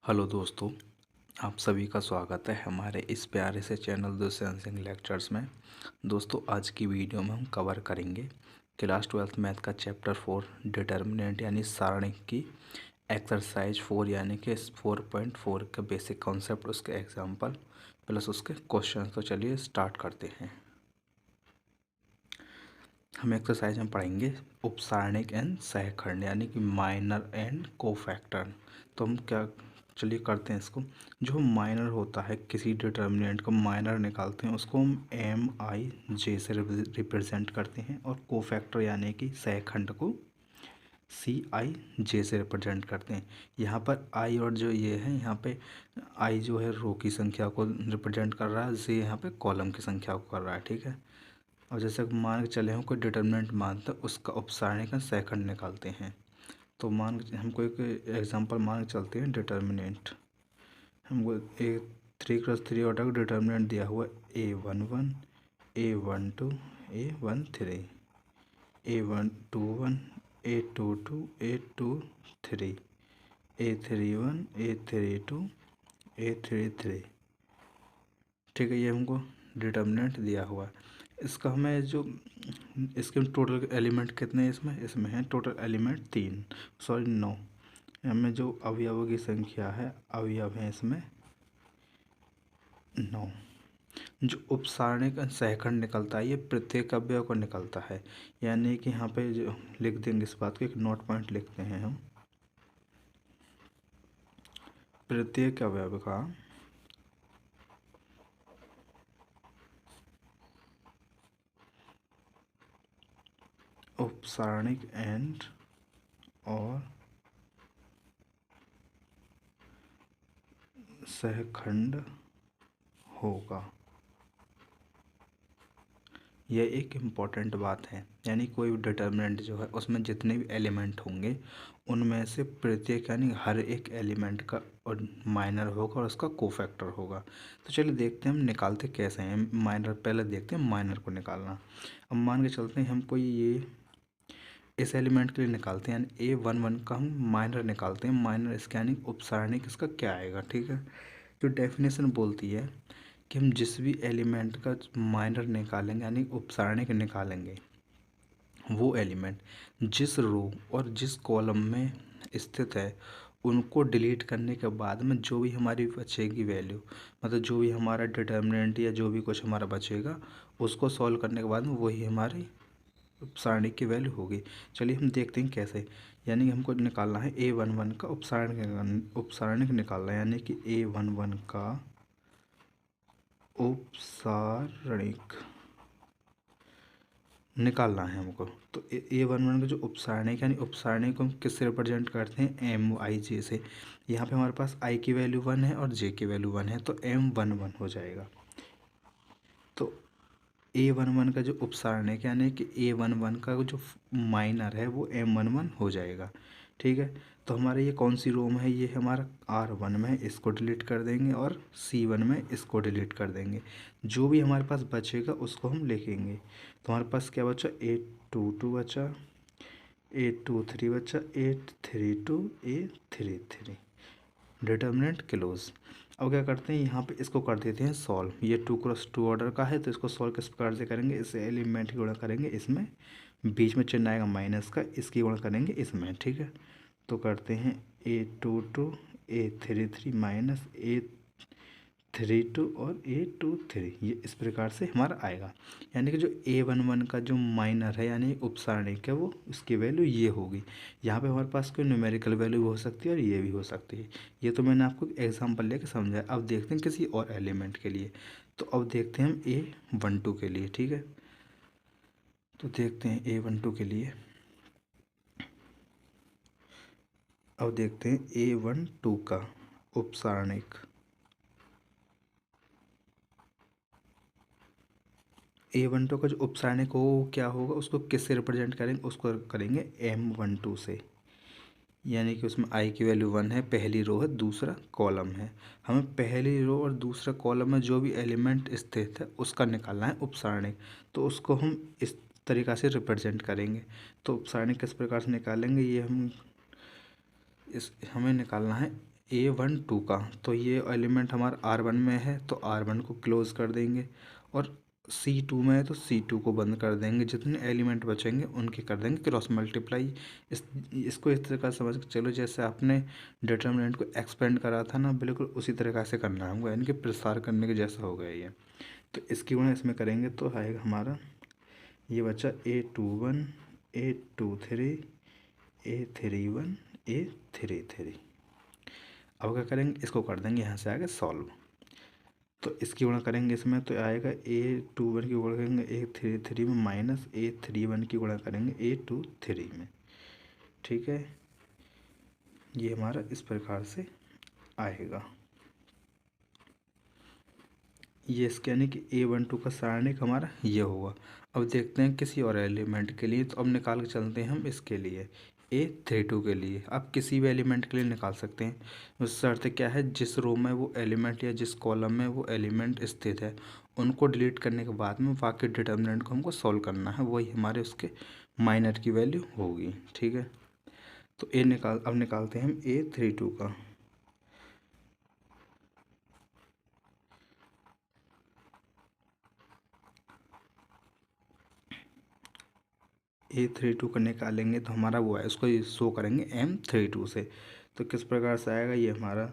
Hello दोस्तों, आप सभी का स्वागत है हमारे इस प्यारे से चैनल दुष्यंत सिंह लेक्चर्स में। दोस्तों, आज की वीडियो में हम कवर करेंगे क्लास 12th मैथ का चैप्टर 4 डिटर्मिनेंट यानी सारणी की एक्सरसाइज 4 यानी कि 4.4 का बेसिक कॉन्सेप्ट, उसके एग्जाम्पल प्लस उसके क्वेश्चन। तो चलिए स्टार्ट करते हैं। हम एक्सरसाइज में पढ़ेंगे उपसारणिक एंड सहखंड यानी कि माइनर एंड कोफैक्टर। तो हम क्या, चलिए करते हैं इसको। जो माइनर होता है, किसी डिटर्मिनेंट को माइनर निकालते हैं, उसको हम एम आई जे से रिप्रेजेंट करते हैं, और कोफैक्टर यानी कि सहखंड को सी आई जे से रिप्रेजेंट करते हैं। यहाँ पर आई और जो ये है, यहाँ पे आई जो है रो की संख्या को रिप्रेजेंट कर रहा है, जे यहाँ पे कॉलम की संख्या को कर रहा है, ठीक है। और जैसे मान के चले हम कोई डिटर्मिनेंट मानते हैं, उसका उपसारणिक का सेकंड निकालते हैं। तो हमको एक एग्जांपल मान के चलते हैं। डिटर्मिनेंट हमको एक 3x3 ऑर्डर का डिटर्मिनेंट दिया हुआ A11 A12 A13 A121 A22 A23 A31 A32 A33, ठीक है। ये हमको डिटर्मिनेंट दिया हुआ है। इसका हमें जो इसके टोटल एलिमेंट कितने हैं, इसमें है टोटल एलिमेंट 9। हमें जो अवयवों की संख्या है, अवयव है इसमें 9। जो उपसारणिक सहखंड निकलता है, ये प्रत्येक अवयव को निकलता है। यानी कि यहाँ पे जो लिख देंगे इस बात को, एक नोट पॉइंट लिखते हैं हम। प्रत्येक अवयव का उपसारणिक एंड और सहखंड होगा। यह एक इम्पॉर्टेंट बात है। यानी कोई भी डिटर्मिनेंट जो है, उसमें जितने भी एलिमेंट होंगे, उनमें से प्रत्येक यानी हर एक एलिमेंट का और माइनर होगा और उसका कोफैक्टर होगा। तो चलिए देखते हैं हम निकालते कैसे हैं। माइनर पहले देखते हैं माइनर को निकालना। अब मान के चलते हैं हमको ये इस एलिमेंट के लिए निकालते हैं, यानी A11 का हम माइनर निकालते हैं। माइनर इसका यानी उपसारणिक इसका क्या आएगा, ठीक है। जो डेफिनेशन बोलती है कि हम जिस भी एलिमेंट का माइनर निकालेंगे यानी उपसारणिक निकालेंगे, वो एलिमेंट जिस रो और जिस कॉलम में स्थित है, उनको डिलीट करने के बाद में जो भी हमारी बचेगी वैल्यू, मतलब जो भी हमारा डिटर्मिनेंट या जो भी कुछ हमारा बचेगा, उसको सॉल्व करने के बाद में वही हमारी उपसारणिक की वैल्यू होगी। चलिए हम देखते हैं कैसे। यानी हमको निकालना है A11 का उपसारणिक निकालना है, यानी कि A11 का उपसारणिक निकालना है हमको। तो A11 का जो उपसारणिक यानी उपसारणिक को हम किससे रिप्रेजेंट करते हैं, एम आई जे से। यहाँ पे हमारे पास आई की वैल्यू 1 है और जे की वैल्यू 1 है, तो M11 हो जाएगा। तो A11 का जो उपसारणिक यानी कि A11 का जो माइनर है, वो M11 हो जाएगा, ठीक है। तो हमारे ये कौन सी रो में है, ये हमारा R1 में है, इसको डिलीट कर देंगे, और C1 में इसको डिलीट कर देंगे। जो भी हमारे पास बचेगा उसको हम लिखेंगे। तो हमारे पास क्या बचा, A22 बचा, A23 बचा, A32 A33, डिटर्मिनेंट क्लोज। अब क्या करते हैं, यहाँ पे इसको कर देते हैं सॉल्व। ये 2x2 ऑर्डर का है, तो इसको सॉल्व किस प्रकार से करेंगे, इस एलिमेंट की गुणा करेंगे इसमें, बीच में चिन्ह आएगा माइनस का, इसकी गुणा करेंगे इसमें, ठीक है। तो करते हैं A22 A33 माइनस A32 और A23, ये इस प्रकार से हमारा आएगा। यानी कि जो A11 का जो माइनर है यानी उपसारणिक है, वो उसकी वैल्यू ये होगी। यहाँ पे हमारे पास कोई न्यूमेरिकल वैल्यू भी हो सकती है और ये भी हो सकती है। ये तो मैंने आपको एग्जांपल लेके समझाया। अब देखते हैं किसी और एलिमेंट के लिए। तो अब देखते हैं हम A12 के लिए, ठीक है। तो देखते हैं A12 के लिए। अब देखते हैं A12 का उपसारणिक। A12 का जो उपसारणिक हो वो क्या होगा, उसको किससे रिप्रेजेंट करेंगे, उसको करेंगे M12 से। यानी कि उसमें आई की वैल्यू 1 है, पहली रो है, दूसरा कॉलम है। हमें पहली रो और दूसरा कॉलम में जो भी एलिमेंट स्थित है उसका निकालना है उपसारणिक। तो उसको हम इस तरीक़ा से रिप्रेजेंट करेंगे। तो उपसारणिक किस प्रकार से निकालेंगे, ये हमें निकालना है A12 का, तो ये एलिमेंट हमारा R1 में है तो R1 को क्लोज कर देंगे, और C2 में है तो C2 को बंद कर देंगे। जितने एलिमेंट बचेंगे उनके कर देंगे क्रॉस मल्टीप्लाई। इसको इस तरह का समझ के चलो, जैसे आपने डिटर्मिनेंट को एक्सपेंड करा था ना, बिल्कुल उसी तरीक़ा से करना है हमको, यानी कि प्रसार करने के जैसा हो गया ये। तो इसकी गुणा इसमें करेंगे तो आएगा हमारा ये बचा A21 A23 A31 A33। अब क्या करेंगे, इसको कर देंगे यहाँ से आगे सॉल्व। तो इसकी गुणा करेंगे इसमें तो आएगा A21 की गुणा करेंगे A33 में माइनस A31 की गुणा करेंगे A23 में। ठीक है, ये हमारा इस प्रकार से आएगा। ये इसके यानी कि A12 का सारणिक हमारा ये होगा। अब देखते हैं किसी और एलिमेंट के लिए, तो अब निकाल के चलते हैं हम इसके लिए A32 के लिए। आप किसी भी एलिमेंट के लिए निकाल सकते हैं। उस शर्त क्या है, जिस रो में वो एलिमेंट या जिस कॉलम में वो एलिमेंट स्थित है उनको डिलीट करने के बाद में बाकी डिटर्मिनेंट को हमको सॉल्व करना है, वही हमारे उसके माइनर की वैल्यू होगी। ठीक है, तो अब निकालते हैं हम A32 का। A32 का निकालेंगे तो हमारा वो है, उसको शो करेंगे M32 से। तो किस प्रकार से आएगा, ये हमारा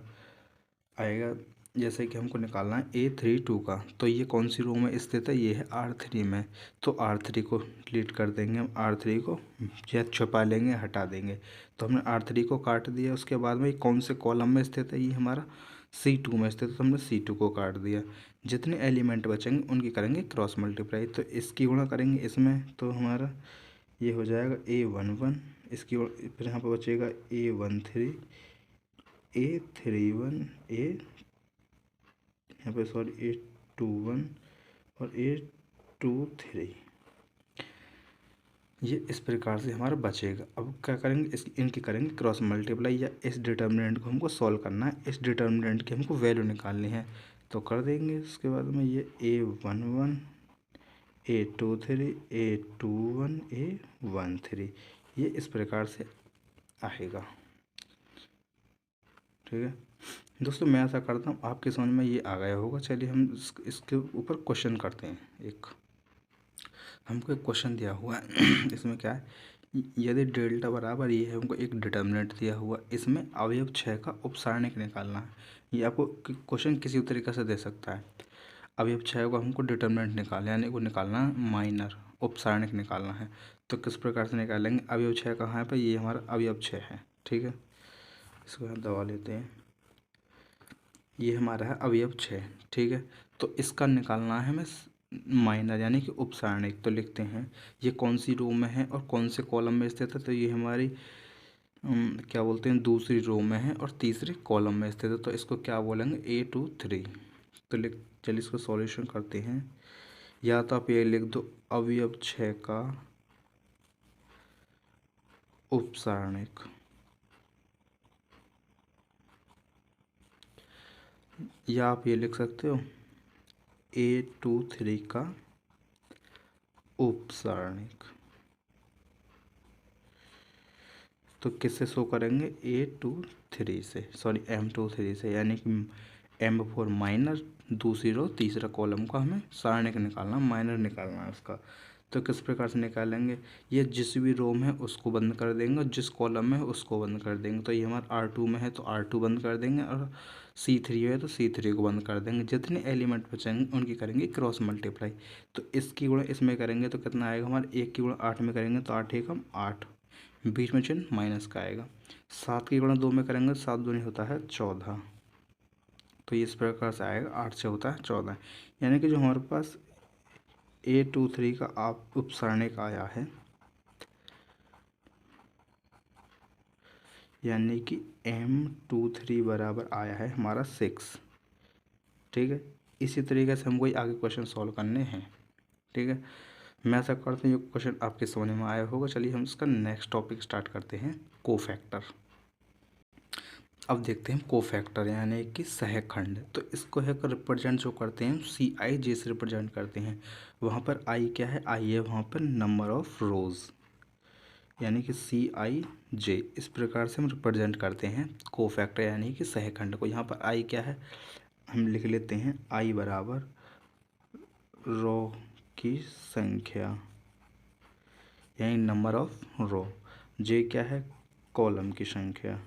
आएगा जैसे कि हमको निकालना है A32 का, तो ये कौन सी रो में स्थित है, ये है R3 में। तो R3 को डिलीट कर देंगे हम, R3 को या छुपा लेंगे, हटा देंगे। तो हमने R3 को काट दिया, उसके बाद में ये कौन से कॉलम में स्थित है, ये हमारा C2 में स्थित है, तो हमने C2 को काट दिया। जितने एलिमेंट बचेंगे उनकी करेंगे क्रॉस मल्टीप्लाई। तो इसकी गुणा करेंगे इसमें तो हमारा ये हो जाएगा A11, इसकी फिर यहाँ पर बचेगा A13 A31 यहाँ पे सॉरी A21 और A23। ये इस प्रकार से हमारा बचेगा। अब क्या करेंगे, इनकी करेंगे क्रॉस मल्टीप्लाई, या इस डिटर्मिनेंट को हमको सॉल्व करना है, इस डिटर्मिनेंट की हमको वैल्यू निकालनी है। तो कर देंगे उसके बाद में ये A11 A23 A21 A13, ये इस प्रकार से आएगा। ठीक है दोस्तों, मैं ऐसा करता हूँ आपके समझ में ये आ गया होगा। चलिए हम इसके ऊपर क्वेश्चन करते हैं। हमको एक क्वेश्चन दिया हुआ है इसमें क्या है, यदि डेल्टा बराबर ये है, हमको एक डिटर्मिनेंट दिया हुआ, इसमें अवयव 6 का उपसारणिक निकालना है। ये आपको क्वेश्चन किसी भी तरीके से दे सकता है। अवयव 6 को हमको डिटर्मिनेंट निकालना है, यानी वो निकालना है माइनर, उपसारणिक निकालना है। तो किस प्रकार से निकालेंगे, अवयव 6 कहाँ है, पर ये हमारा अवयव 6 है। ठीक है, इसको हम दबा लेते हैं, ये हमारा है अवयव 6। ठीक है, तो इसका निकालना है हमें माइनर यानी कि उपसारणिक। तो लिखते हैं ये कौन सी रो में है और कौन से कॉलम में स्थित है, तो ये हमारी क्या बोलते हैं, दूसरी रो में है और तीसरे कॉलम में स्थित है। तो इसको क्या बोलेंगे, A23। तो चलिए इसको सॉल्यूशन करते हैं। या तो आप ये लिख दो अवयव 6 का उपसारणिक, या आप ये लिख सकते हो A23 का उपसारणिक। तो किससे शो करेंगे, A23 से, सॉरी M23 से, यानी कि M4 माइनर, दूसरी रो तीसरा कॉलम का हमें सारणिक निकालना, माइनर निकालना है उसका। तो किस प्रकार से निकालेंगे, ये जिस भी रो में है उसको बंद कर देंगे और जिस कॉलम में है उसको बंद कर देंगे। तो ये हमारा R2 में है तो R2 बंद कर देंगे, और C3 है तो C3 को बंद कर देंगे। जितने एलिमेंट बचेंगे उनकी करेंगे क्रॉस मल्टीप्लाई। तो इसकी गुणा इसमें करेंगे तो कितना आएगा, हमारे 1 की गुणा 8 में करेंगे तो 8 एकम 8, बीच में चिन्ह माइनस का आएगा। 7 की गुणा 2 में करेंगे 7 दूनी होता है 14। तो इस प्रकार से आएगा, 8 से होता है 14। यानी कि जो हमारे पास A23 का आप उपसारणिक आया है, यानी कि M23 बराबर आया है हमारा 6। ठीक है, इसी तरीके से हमको आगे क्वेश्चन सॉल्व करने हैं। ठीक है, मैं ऐसा करता हूँ ये क्वेश्चन आपके समझ में आया होगा। चलिए हम इसका नेक्स्ट टॉपिक स्टार्ट करते हैं, कोफैक्टर। अब देखते हैं कोफैक्टर यानी कि सहखंड। तो इसको है रिप्रेजेंट जो करते हैं CIJ से रिप्रेजेंट करते हैं। वहाँ पर आई क्या है, आई है वहाँ पर नंबर ऑफ रोज़। यानी कि Cij इस प्रकार से हम रिप्रेजेंट करते हैं कोफैक्टर यानी कि सहखंड को। यहाँ पर i क्या है, हम लिख लेते हैं i बराबर रो की संख्या यानी नंबर ऑफ रो, j क्या है, कॉलम की संख्या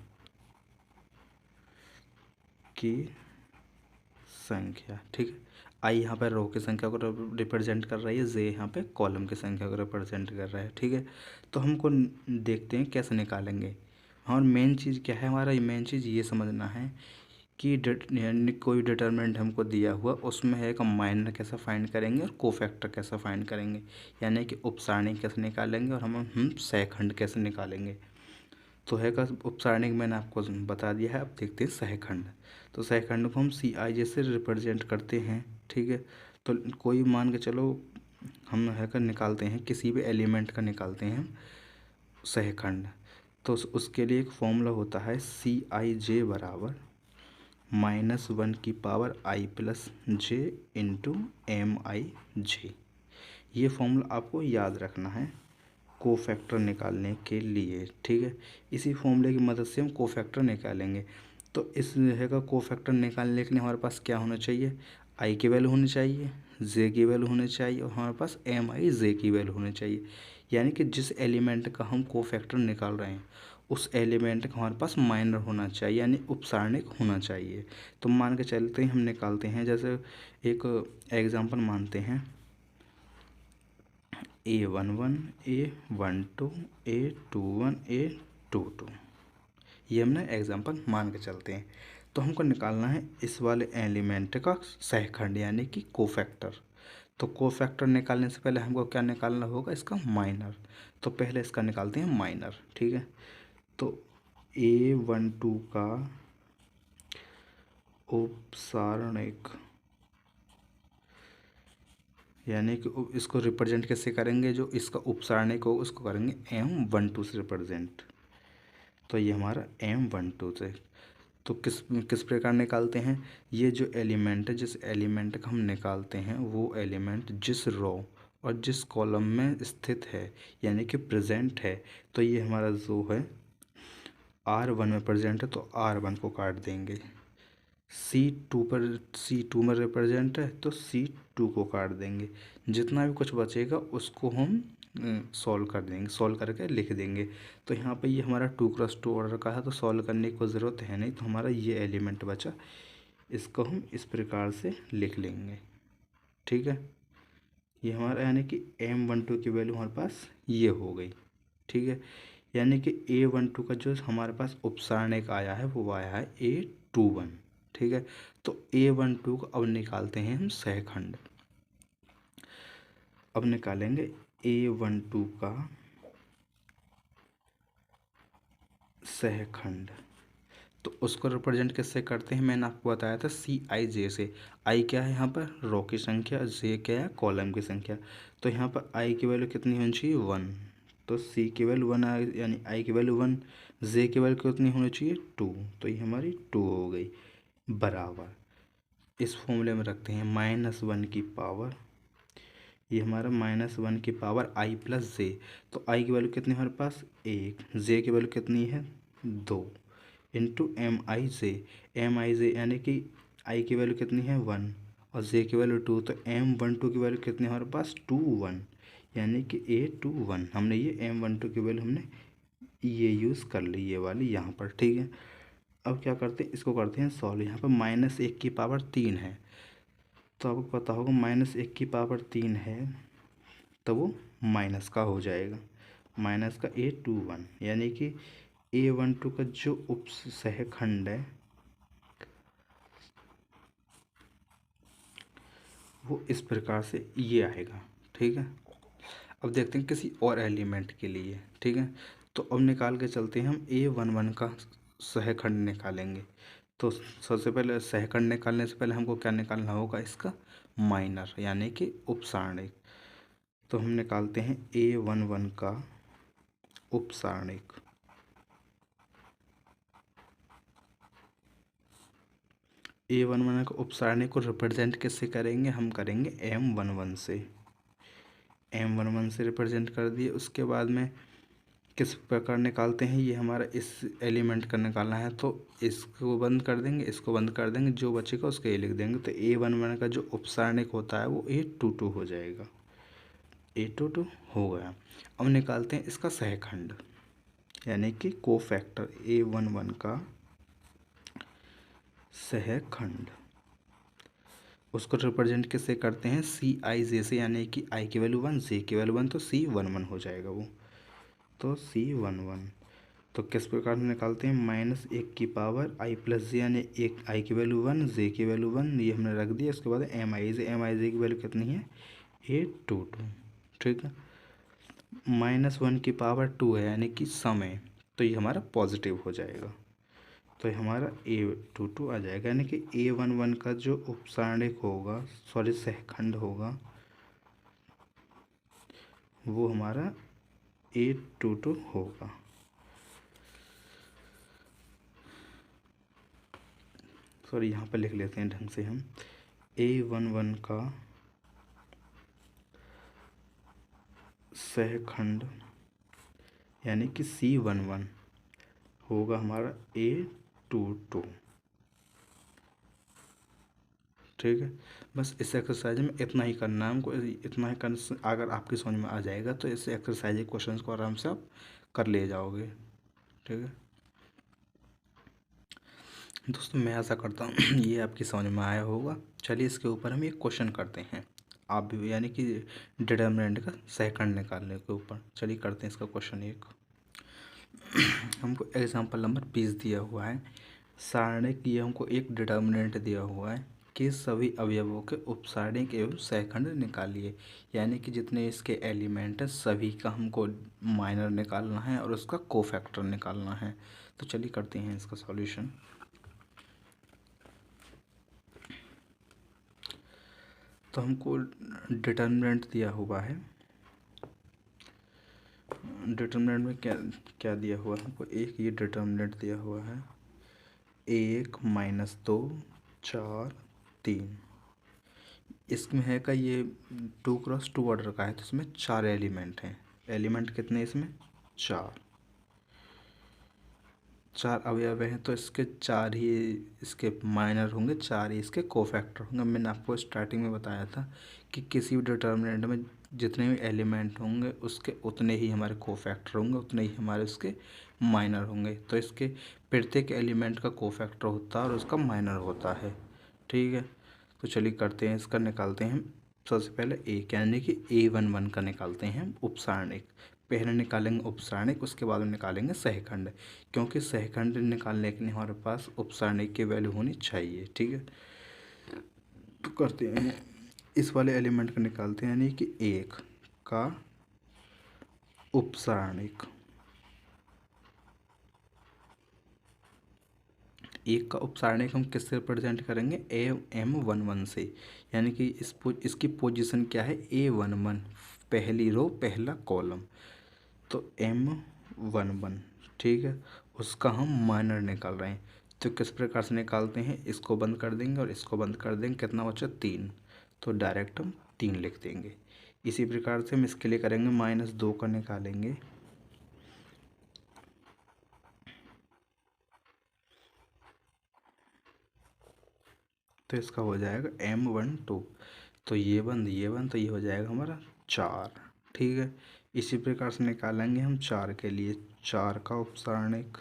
ठीक है। आई यहाँ पर रो की संख्या को रिप्रेजेंट कर रही है, जे यहाँ पे कॉलम की संख्या को रिप्रेजेंट कर रहा है, ठीक है। तो हमको देखते हैं कैसे निकालेंगे। और मेन चीज़ क्या है हमारा, मेन चीज़ ये समझना है कि यानी कोई डिटरमिनेंट हमको दिया हुआ उसमें है कि माइनर कैसे फाइंड करेंगे और कोफैक्टर कैसे फाइंड करेंगे, यानी कि उपसारणिक कैसे निकालेंगे और हम सहखंड कैसे निकालेंगे। तो है का उपसारणिक मैंने आपको बता दिया है। अब देखते हैं सहखंड। तो सहखंड को हम Cij से रिप्रेजेंट करते हैं, ठीक है। तो कोई मान के चलो हम है का निकालते हैं, किसी भी एलिमेंट का निकालते हैं सहखंड। तो उसके लिए एक फॉर्मूला होता है Cij बराबर -1 की power i plus J into MIj। ये फॉर्मूला आपको याद रखना है कोफैक्टर निकालने के लिए, ठीक है। इसी फॉर्मूले की मदद से हम कोफैक्टर निकालेंगे। तो इस है का कोफैक्टर निकालने के लिए हमारे पास क्या होना चाहिए, आई की वैल्यू होनी चाहिए, जे की वैल्यू होनी चाहिए और हमारे पास MIj की वैल्यू होनी चाहिए। यानी कि जिस एलिमेंट का हम कोफैक्टर निकाल रहे हैं उस एलिमेंट का हमारे पास माइनर होना चाहिए यानी उपसारणिक होना चाहिए। तो मान के चलते हैं हम निकालते हैं, जैसे एक एग्जांपल मानते हैं A11 A12 A21 A22, ये हमने एग्जांपल मान के चलते हैं। तो हमको निकालना है इस वाले एलिमेंट का सहखंड यानी कि कोफैक्टर। तो कोफैक्टर निकालने से पहले हमको क्या निकालना होगा, इसका माइनर। तो पहले इसका निकालते हैं माइनर, ठीक है। तो A12 का उपसारणिक यानी कि इसको रिप्रेजेंट कैसे करेंगे, जो इसका उपसारणिक हो उसको करेंगे M12 से रिप्रेजेंट। तो ये हमारा M12 से। तो किस किस प्रकार निकालते हैं, ये जो एलिमेंट है जिस एलिमेंट का हम निकालते हैं वो एलिमेंट जिस रो और जिस कॉलम में स्थित है यानी कि प्रेजेंट है। तो ये हमारा जो है R1 में प्रेजेंट है तो R1 को काट देंगे, C2 में रिप्रेजेंट है तो C2 को काट देंगे, जितना भी कुछ बचेगा उसको हम सॉल्व कर देंगे, सॉल्व करके लिख देंगे। तो यहाँ पे ये हमारा 2x2 ऑर्डर का है तो सॉल्व करने की कोई ज़रूरत है नहीं। तो हमारा ये एलिमेंट बचा, इसको हम इस प्रकार से लिख लेंगे, ठीक है। ये हमारा यानी कि M12 की वैल्यू हमारे पास ये हो गई, ठीक है। यानी कि A12 का जो हमारे पास उपसारणिक आया है वो आया है A21, ठीक है। तो A12 को अब निकालते हैं हम सहखंड। अब निकालेंगे A12 का सहखंड। तो उसको रिप्रेजेंट किससे करते हैं, मैंने आपको बताया था Cij से। आई क्या है यहाँ पर, रो की संख्या, जे क्या है, कॉलम की संख्या। तो यहाँ पर आई की वैल्यू कितनी होनी चाहिए, 1। तो सी की वैल्यू 1 आ यानी आई की वैल्यू 1, जे की वैल्यू कितनी होनी चाहिए, 2। तो ये हमारी 2 हो गई, बराबर इस फॉर्मूले में रखते हैं -1 की पावर, ये हमारा -1 की पावर आई प्लस जे। तो आई की वैल्यू कितनी हमारे पास, 1, जे की वैल्यू कितनी है, 2 इंटू MIj यानी कि आई की वैल्यू कितनी है, 1 और जे की वैल्यू 2। तो M12 की वैल्यू कितनी है हमारे पास, 21 यानी कि A21। हमने ये M12 की वैल्यू हमने ये यूज़ कर ली, ये वाली यहाँ पर, ठीक है। अब क्या करते हैं, इसको करते हैं सॉल्व। यहाँ पर -1 की पावर 3 है तो आपको पता होगा -1 की पावर 3 है तो वो माइनस का हो जाएगा, माइनस का A21 यानी कि A12 का जो उप सहखंड है वो इस प्रकार से ये आएगा, ठीक है। अब देखते हैं किसी और एलिमेंट के लिए, ठीक है। तो अब निकाल के चलते हैं हम A11 का सहखंड निकालेंगे। तो सबसे पहले सहखंड निकालने से पहले हमको क्या निकालना होगा, इसका माइनर यानी कि उपसारणिक। तो हम निकालते हैं A11 का उपसारणिक। A11 का उपसारणिक को रिप्रेजेंट किससे करेंगे, हम करेंगे M11 से, M11 से रिप्रेजेंट कर दिए। उसके बाद में किस प्रकार निकालते हैं, ये हमारा इस एलिमेंट का निकालना है, तो इसको बंद कर देंगे, इसको बंद कर देंगे, जो बचेगा उसको ए लिख देंगे। तो A11 का जो उपसारणिक होता है वो A22 हो जाएगा। A22 हो गया। अब निकालते हैं इसका सहखंड, यानी कि कोफैक्टर A11 का सहखंड। उसको रिप्रेजेंट किससे करते हैं, CIJ से, यानी कि I की वैल्यू 1, J की वैल्यू 1, तो C11 हो जाएगा वो। तो C11 तो किस प्रकार से निकालते हैं, -1 की पावर I प्लस जे, यानी एक I की वैल्यू 1, J की वैल्यू 1, ये हमने रख दिया। उसके बाद MIJ की वैल्यू कितनी है, A22, ठीक है। -1 की पावर 2 है, यानी कि समय, तो ये हमारा पॉजिटिव हो जाएगा। तो ये हमारा A22 आ जाएगा, यानी कि A11 का जो उपसारणिक होगा, सॉरी सहखंड होगा, वो हमारा A22 होगा। सॉरी, यहाँ पर लिख लेते हैं ढंग से हम, A11 का सहखंड यानी कि C11 होगा हमारा A22, ठीक है। बस इस एक्सरसाइज में इतना ही करना है हमको, इतना ही करना, अगर आपकी समझ में आ जाएगा तो इस एक्सरसाइज क्वेश्चंस को आराम से आप कर ले जाओगे, ठीक है। दोस्तों मैं आशा करता हूँ ये आपकी समझ में आया होगा। चलिए इसके ऊपर हम एक क्वेश्चन करते हैं, आप भी, यानी कि डिटर्मिनेंट का सहखंड निकालने के ऊपर। चलिए करते हैं इसका क्वेश्चन एक। हमको एग्जाम्पल नंबर 20 दिया हुआ है, सारणिक, ये हमको एक डिटर्मिनेंट दिया हुआ है कि सभी अवयवों के उपसारणिक एवं सहखंड निकालिए, यानी कि जितने इसके एलिमेंट हैं सभी का हमको माइनर निकालना है और उसका कोफैक्टर निकालना है। तो चलिए करते हैं इसका सॉल्यूशन। तो हमको डिटर्मिनेंट दिया हुआ है, डिटर्मिनेंट में क्या क्या दिया हुआ है हमको, एक ये डिटर्मिनेंट दिया हुआ है 1 -2 4 3। इसमें है का ये 2x2 ऑर्डर का है, तो इसमें 4 एलिमेंट हैं। एलिमेंट कितने इसमें, 4 अवयव हैं, तो इसके 4 ही इसके माइनर होंगे, 4 ही इसके कोफैक्टर होंगे। मैंने आपको स्टार्टिंग में बताया था कि किसी भी डिटर्मिनेंट में जितने भी एलिमेंट होंगे उसके उतने ही हमारे कोफैक्टर होंगे, उतने ही हमारे उसके माइनर होंगे। तो इसके प्रत्येक एलिमेंट का कोफैक्टर होता है और उसका माइनर होता है, ठीक है। तो चलिए करते हैं, इसका निकालते हैं हम। सबसे पहले एक, यानी कि A11 का निकालते हैं हम उपसारणिक। पहले निकालेंगे उपसारणिक, उसके बाद में निकालेंगे सहखंड, क्योंकि सहखंड निकालने के लिए हमारे पास उपसारणिक की वैल्यू होनी चाहिए, ठीक है। तो करते हैं, इस वाले एलिमेंट का निकालते हैं, यानी कि 1 का उपसारणिक, 1 का उपसारणिक हम किससे रिप्रेजेंट करेंगे, M11 से, यानी कि इसकी पोजीशन क्या है, A11, पहली रो पहला कॉलम, तो M11, ठीक है। उसका हम माइनर निकाल रहे हैं, तो किस प्रकार से निकालते हैं, इसको बंद कर देंगे और इसको बंद कर देंगे, कितना बचा 3, तो डायरेक्ट हम 3 लिख देंगे। इसी प्रकार से हम इसके लिए करेंगे -2 का निकालेंगे, तो इसका हो जाएगा M12, तो ये बंद, तो ये हो जाएगा हमारा 4, ठीक है। इसी प्रकार से निकालेंगे हम 4 के लिए, 4 का उपसारणिक,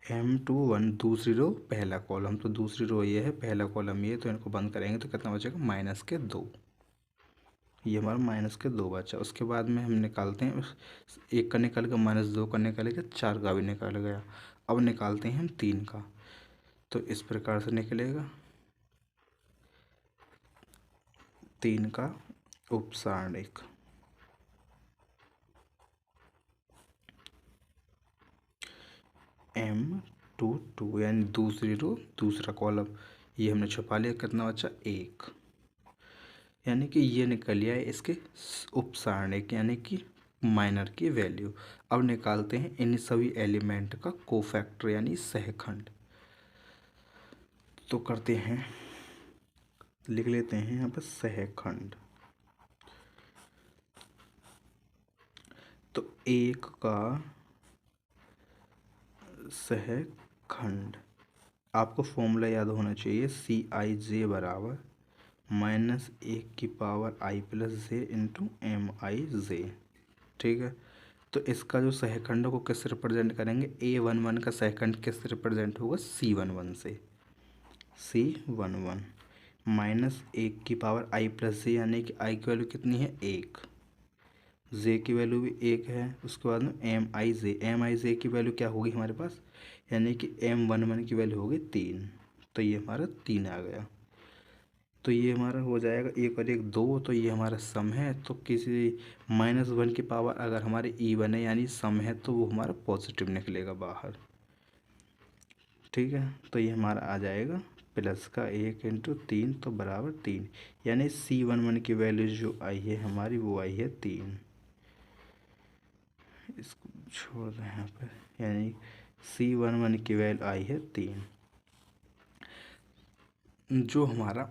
M21, दूसरी रो पहला कॉलम, तो दूसरी रो ये है, पहला कॉलम ये, तो इनको बंद करेंगे तो कितना बचेगा, -2, ये हमारा -2 बचा। उसके बाद में हम निकालते हैं, एक का निकल गया, -2 का निकल गया, 4 का भी निकल गया। अब निकालते हैं हम 3 का, तो इस प्रकार से निकलेगा 3 का उपसारणिक, M22, यानी दूसरी रो दूसरा कॉलम, ये हमने छुपा लिया, कितना बचा 1, यानी कि ये निकल लिया है इसके उपसारणिक, यानी कि माइनर की वैल्यू। अब निकालते हैं इन सभी एलिमेंट का कोफैक्टर यानी सहखंड। तो करते हैं, लिख लेते हैं यहाँ पर सहखंड, तो एक का सहखंड, आपको फॉर्मूला याद होना चाहिए, CIJ बराबर -1 की पावर i+j इंटू MIJ। ठीक है, तो इसका जो सहखंड को किससे रिप्रेजेंट करेंगे, A11 का सहखंड किससे रिप्रेजेंट होगा, C11 से, C11 -1 की पावर i+j, यानी कि i की वैल्यू कितनी है, 1, जे की वैल्यू भी 1 है। उसके बाद में MIJ की वैल्यू क्या होगी हमारे पास, यानी कि M11 की वैल्यू होगी 3, तो ये हमारा 3 आ गया। तो ये हमारा हो जाएगा 1 और 1 2, तो ये हमारा सम है। तो किसी -1 की पावर अगर हमारे इवन है यानी सम है, तो वो हमारा पॉजिटिव निकलेगा बाहर। ठीक है, तो ये हमारा आ जाएगा प्लस का 1 इंटू 3 तो बराबर 3, यानी C11 की वैल्यू जो आई है हमारी वो आई है 3। इसको छोड़ दें यहाँ पे, यानी C11 की वैल्यू आई है 3। जो हमारा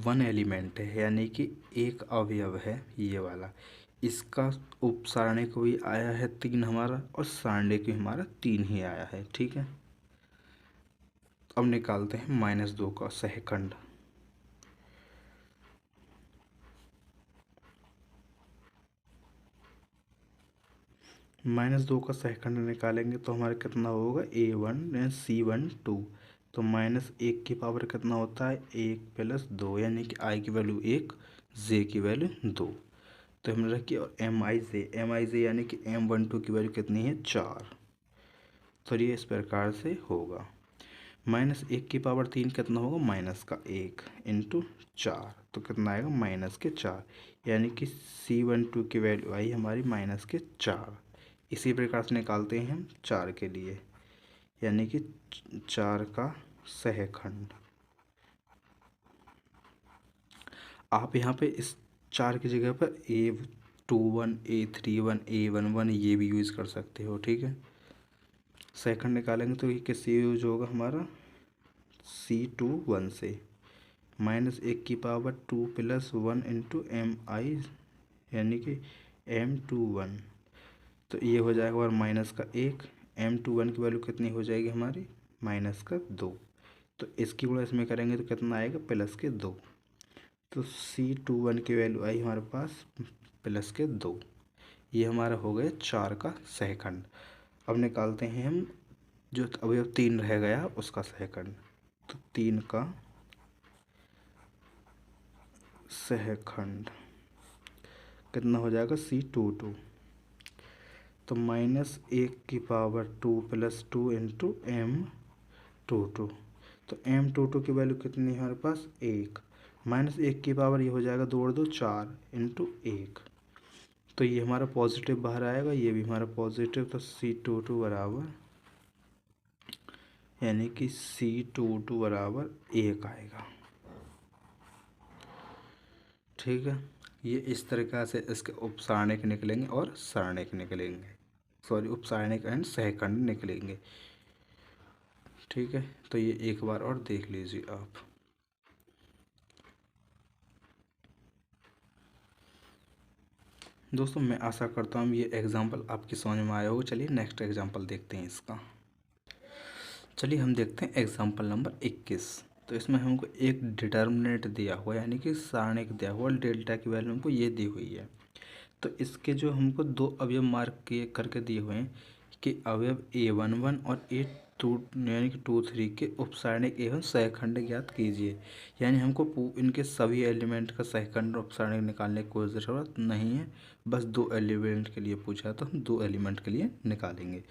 वन एलिमेंट है यानी कि एक अवयव है ये वाला, इसका उपसारणिक भी आया है 3 हमारा, और सारणिक भी हमारा 3 ही आया है। ठीक है, अब निकालते हैं -2 का सहखंड। -2 का सहखंड निकालेंगे तो हमारा कितना होगा, A1 C1 2, तो -1 की पावर कितना होता है, 1 + 2, यानी कि i की वैल्यू 1, j की वैल्यू 2, तो हमने रखी। और MIJ यानी कि M12 की वैल्यू कितनी है, 4, तो ये इस प्रकार से होगा। -1 की पावर 3 कितना होगा, -1 इंटू 4, तो कितना आएगा, -4, यानी कि C12 की वैल्यू आई हमारी -4। इसी प्रकार से निकालते हैं हम 4 के लिए, यानी कि 4 का सहखंड। आप यहाँ पे इस 4 की जगह पर A21 A31 A11 ये भी यूज़ कर सकते हो। ठीक है, सहखंड निकालेंगे तो ये किससे यूज होगा हमारा, C21 से, -1 की पावर 2 + 1 इंटू MI, यानी कि M21, तो ये हो जाएगा और -1, M21 की वैल्यू कितनी हो जाएगी हमारी, -2, तो इसकी गुणा इसमें करेंगे तो कितना आएगा, +2, तो C21 की वैल्यू आई हमारे पास +2। ये हमारा हो गया 4 का सहखंड। अब निकालते हैं हम जो अवयव 3 रह गया उसका सहखंड, तो 3 का सहखंड कितना हो जाएगा, C22, तो -1 की पावर 2 + 2 इंटू M22, तो M22 की वैल्यू कितनी है हमारे पास, 1, -1 की पावर ये हो जाएगा 2 और 2 4 इंटू 1, तो ये हमारा पॉजिटिव बाहर आएगा, ये भी हमारा पॉजिटिव, तो C22 बराबर, यानी कि C22 बराबर 1 आएगा। ठीक है, ये इस तरीक़ा से इसके उपसारणिक निकलेंगे और सारणिक निकलेंगे, सॉरी उपसारणिक एंड सहखंड निकलेंगे। ठीक है, तो ये एक बार और देख लीजिए आप। दोस्तों मैं आशा करता हूँ ये एग्जाम्पल आपकी समझ में आया हो। चलिए नेक्स्ट एग्जाम्पल देखते हैं इसका। चलिए हम देखते हैं एग्जाम्पल नंबर 21। तो इसमें हमको एक डिटर्मिनेंट दिया हुआ है, यानी कि सारणिक दिया हुआ, डेल्टा की वैल्यू हमको ये दी हुई है। तो इसके जो हमको 2 अवयव मार्क किए करके दिए हुए हैं कि अवयव A11 और A2 यानी कि 2 3 के उपसारणिक एवं सहखंड ज्ञात कीजिए। यानी हमको इनके सभी एलिमेंट का सहखंड और उपसारणिक निकालने की कोई ज़रूरत नहीं है, बस 2 एलिमेंट के लिए पूछा तो हम 2 एलिमेंट के लिए निकालेंगे।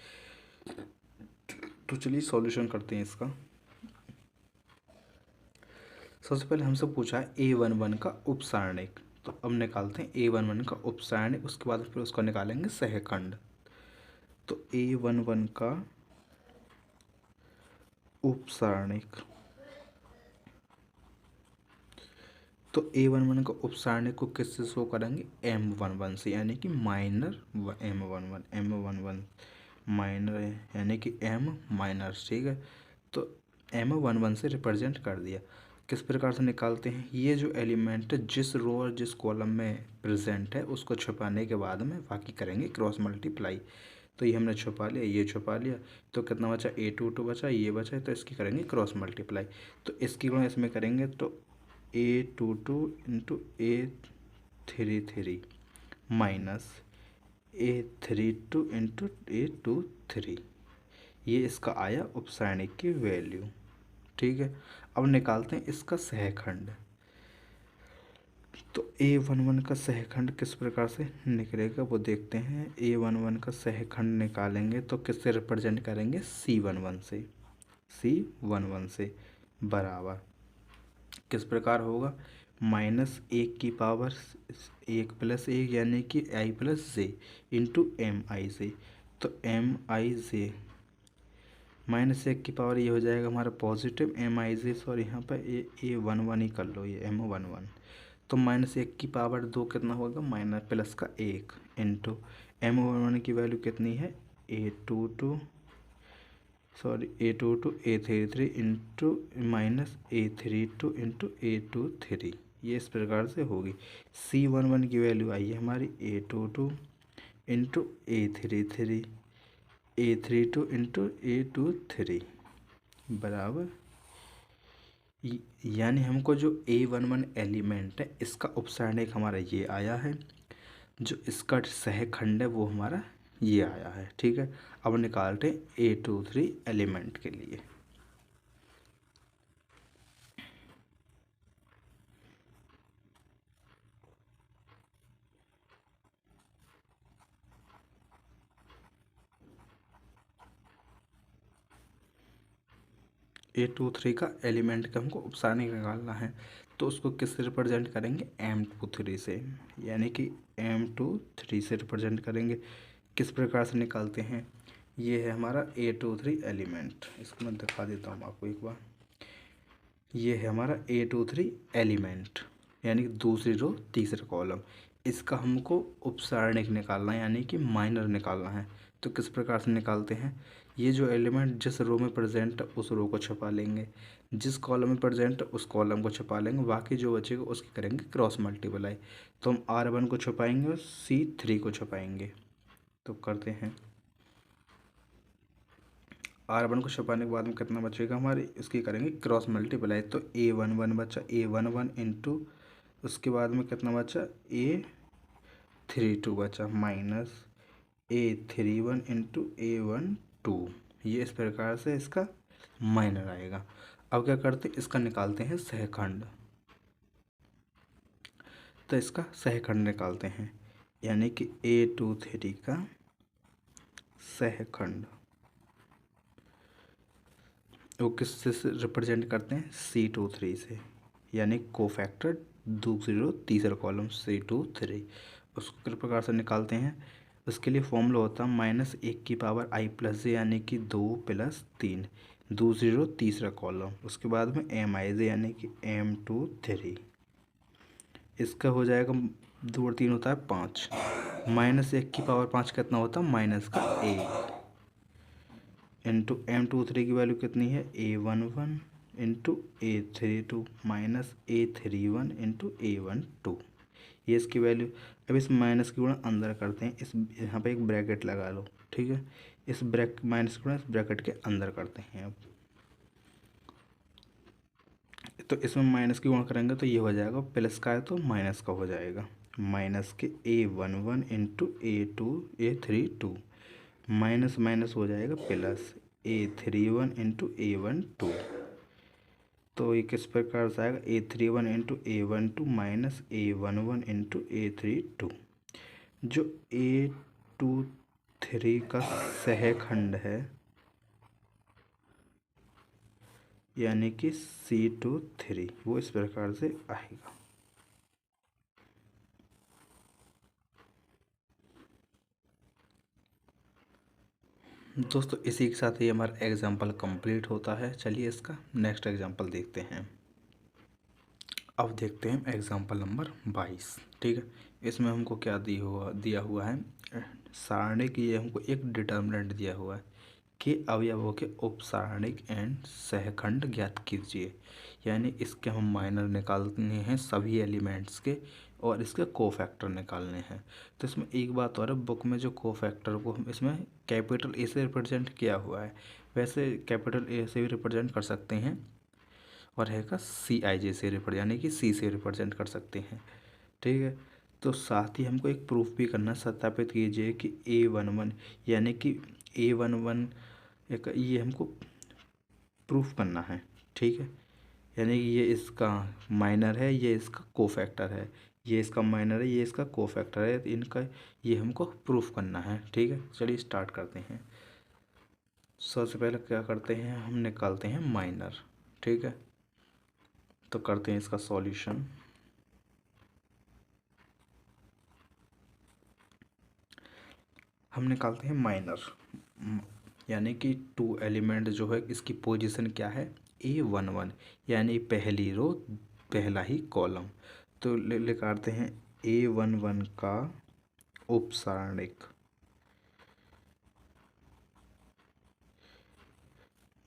तो चलिए सॉल्यूशन करते हैं इसका। सबसे पहले हमसे पूछा है A11 का उपसारणिक, तो अब निकालते हैं A11 का उपसारणिक, उसके बाद फिर उसका निकालेंगे सहखंड। तो A11 का उपसारणिक, तो A11 का उपसारणिक को किससे शो करेंगे, M11 से, यानी कि माइनर M11 माइनर यानी कि M माइनर। ठीक है, तो M11 से रिप्रेजेंट कर दिया। किस प्रकार से निकालते हैं, ये जो एलिमेंट जिस रो और जिस कॉलम में प्रेजेंट है उसको छुपाने के बाद में बाकी करेंगे क्रॉस मल्टीप्लाई। तो ये हमने छुपा लिया, ये छुपा लिया, तो कितना बचा, A22 बचा, ये बचा, तो इसकी करेंगे क्रॉस मल्टीप्लाई। तो इसकी गुणा इसमें करेंगे तो A22 into A33 minus A32 into A23, ये इसका आया उपसारणिक की वैल्यू। ठीक है, अब निकालते हैं इसका सहखंड। तो A11 का सहखंड किस प्रकार से निकलेगा वो देखते हैं। A11 का सहखंड निकालेंगे तो किससे रिप्रेजेंट करेंगे, C11 से। C11 से बराबर किस प्रकार होगा, -1 की पावर 1 + 1 यानी कि I + J इंटू MIJ। तो MIJ -1 की पावर ये हो जाएगा हमारा पॉजिटिव MIJ, सॉरी यहाँ पर A11 ही कर लो, ये M11। तो -1 की पावर 2 कितना होगा, माइनस प्लस का 1 इंटू M11 की वैल्यू कितनी है, A22 A33 into minus A32 into A23, ये इस प्रकार से होगी। C11 की वैल्यू आई है हमारी A22 into A32 into A23 बराबर, यानी हमको जो A11 एलिमेंट है इसका उपसारणिक हमारा ये आया है, जो इसका सहखंड है वो हमारा ये आया है। ठीक है, अब निकालते हैं A23 एलिमेंट के लिए। A23 का एलिमेंट का हमको उपसारणिक निकालना है, तो उसको किससे रिप्रेजेंट करेंगे, M23 से, यानी कि M23 से रिप्रेजेंट करेंगे। किस प्रकार से निकालते हैं, ये है हमारा A23 एलिमेंट, इसको मैं दिखा देता हूँ आपको एक बार। ये है हमारा A23 एलिमेंट, यानी कि दूसरी रो तीसरा कॉलम, इसका हमको उपसारणिक निकालना है, यानी कि माइनर निकालना है। तो किस प्रकार से निकालते हैं, ये जो एलिमेंट जिस रो में प्रेजेंट है उस रो को छुपा लेंगे, जिस कॉलम में प्रेजेंट है उस कॉलम को छुपा लेंगे, बाकी जो बचेगा उसकी करेंगे क्रॉस मल्टीप्लाई। तो हम R1 को छुपाएंगे और C3 को छुपाएंगे। तो करते हैं, R1 को छुपाने के बाद में कितना बचेगा हमारे, इसकी करेंगे क्रॉस मल्टीप्लाई। तो A11 बचा, A11 इंटू उसके बाद में कितना बचा, A32 बचा, माइनस A31 इंटू A12, ये इस प्रकार से इसका माइनर आएगा। अब क्या करते हैं, इसका निकालते हैं सहखंड। तो इसका सहखंड निकालते हैं, यानी कि A23 का सहखंड वो किससे रिप्रेजेंट करते हैं, C23 से, यानी कोफैक्टर दूसरी रो तीसरा कॉलम C23। उसको किस प्रकार से निकालते हैं, उसके लिए फॉर्मूला होता है -1 की पावर I + J यानी कि 2 + 3, दूसरी रो तीसरा कॉलम, उसके बाद में MIJ यानी कि M23। इसका हो जाएगा 2 और 3 होता है 5, -1 की पावर 5 कितना होता है, माइनस का 1 इंटू M23 की वैल्यू कितनी है, A11 into A32 minus A31 into A12, ये इसकी वैल्यू। अब इस माइनस की गुणा अंदर करते हैं, इस यहाँ पे एक ब्रैकेट लगा लो। ठीक है, इस माइनस की गुणा इस ब्रैकेट के अंदर करते हैं। अब तो इसमें माइनस की गुणा करेंगे तो ये हो जाएगा, प्लस का है तो माइनस का हो जाएगा, माइनस के A11 into A32 minus minus हो जाएगा प्लस A31 इंटू A12। तो ये किस प्रकार से आएगा, A31 into A12 minus A11 into A32। जो A23 का सहखंड है, यानी कि C23, वो इस प्रकार से आएगा। दोस्तों इसी के साथ ही हमारा एग्जाम्पल कंप्लीट होता है। चलिए इसका नेक्स्ट एग्जाम्पल देखते हैं। अब देखते हैं एग्जाम्पल नंबर 22। ठीक है, इसमें हमको क्या दिया हुआ है, सारणी की, ये हमको एक डिटर्मिनेंट दिया हुआ है के अवयवों के उपसारणिक एंड सहखंड ज्ञात कीजिए। यानी इसके हम माइनर निकालने हैं सभी एलिमेंट्स के और इसके कोफैक्टर निकालने हैं। तो इसमें एक बात और है, बुक में जो कोफैक्टर को हम इसमें कैपिटल ए से रिप्रेजेंट किया हुआ है, वैसे कैपिटल ए से भी रिप्रेजेंट कर सकते हैं और है का सी आई जे से रिप्रेजेंट यानी कि सी से रिप्रेजेंट कर सकते हैं। ठीक है, तो साथ ही हमको एक प्रूफ भी करना, सत्यापित कीजिए कि A11 यानी कि A11 एक ये हमको प्रूफ करना है। ठीक है, यानी कि ये इसका माइनर है, ये इसका कोफैक्टर है, ये इसका माइनर है, ये इसका कोफैक्टर है, तो इनका ये हमको प्रूफ करना है। ठीक है, चलिए स्टार्ट करते हैं। सबसे पहले क्या करते हैं, हम निकालते हैं माइनर। ठीक है, तो करते हैं इसका सॉल्यूशन। हम निकालते हैं माइनर, यानी कि टू एलिमेंट जो है इसकी पोजीशन क्या है, A11 यानी पहली रो पहला ही कॉलम। तो निकालते हैं A11 का उपसारणिक,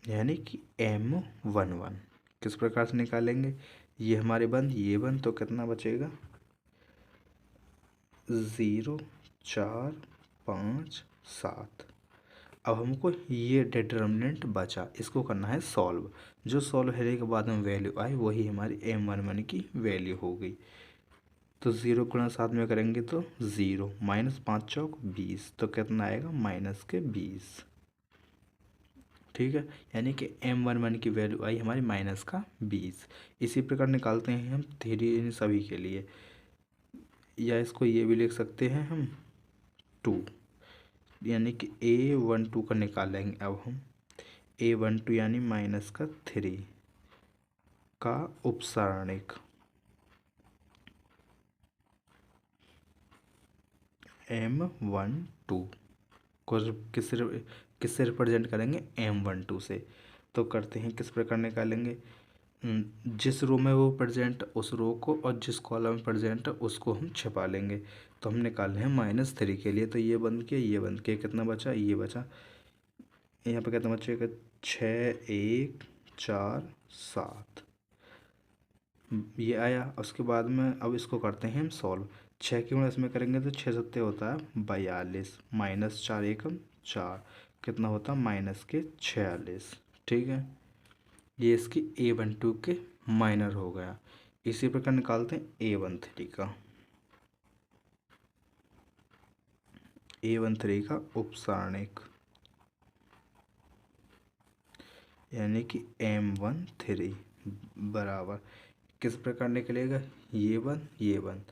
यानी कि M11 किस प्रकार से निकालेंगे, ये हमारे बंद, ये बंद, तो कितना बचेगा 0 4 5 7। अब हमको ये डिटर्मिनेंट बचा, इसको करना है सॉल्व। जो सॉल्व होने के बाद में वैल्यू आई वही हमारी M11 की वैल्यू हो गई। तो 0 गुणा 7 में करेंगे तो 0, माइनस 5 चौक 20, तो कितना आएगा माइनस के 20। ठीक है, यानी कि M11 की वैल्यू आई हमारी माइनस का 20। इसी प्रकार निकालते हैं हम थ्री इन सभी के लिए, या इसको ये भी लिख सकते हैं हम 2, यानी कि A12 का निकालेंगे अब हम। A12 यानी माइनस का 3 का उपसारणिक M12 को किससे रिप्रेजेंट करेंगे, M12 से। तो करते हैं किस प्रकार निकालेंगे, जिस रो में वो प्रेजेंट उस रो को और जिस कॉलम में प्रेजेंट उसको हम छिपा लेंगे। तो हम निकाल रहे हैं -3 के लिए, तो ये बंद किया, ये बंद किया, कितना बचा, ये बचा, यहाँ पे कितना बचेगा 6 1 4 7, ये आया। उसके बाद में अब इसको करते हैं हम सॉल्व। 6 के गुणा इसमें करेंगे तो 6 सत्ते होता है 42, माइनस 4 एकम 4, कितना होता है माइनस के 46। ठीक है, ये इसकी A12 के माइनर हो गया। इसी प्रकार निकालते हैं A13 का, A13 का उपसारणिक, यानी कि M13 बराबर किस प्रकार निकलेगा, ये बन